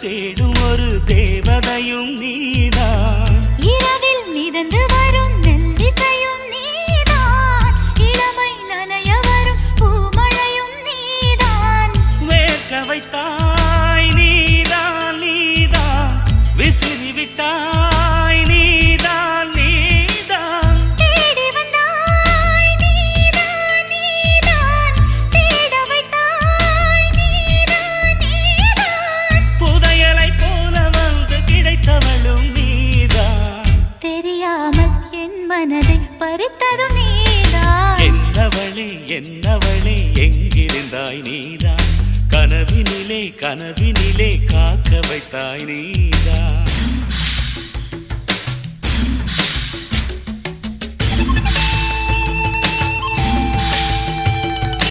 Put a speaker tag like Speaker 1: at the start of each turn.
Speaker 1: தேடும் ஒரு தேவதையும் நீதான்.
Speaker 2: இரவில் மிதந்து வரும் மெல்லிசையும் நீதான். இளமை நனைய வரும் பூமழையும் நீதான்.
Speaker 1: வேர்க்க வைத்தாய் நீதான் நீதான், விசிறி விட்டாய் நீதான் நீதான்.
Speaker 2: தேடி வந்தாய் நீதான் நீதான், தேட வைத்தாய் நீதான் நீதான்.
Speaker 1: புதையலை போல வந்து கிடைத்தவளும் நீதான்.
Speaker 2: தெரியாமல் என் மனதை பறித்ததும் நீதான்.
Speaker 1: என்னவளே எங்கிருந்தாய் நீதான். கனவினிலே காக்க வைத்தாய் நீதான்.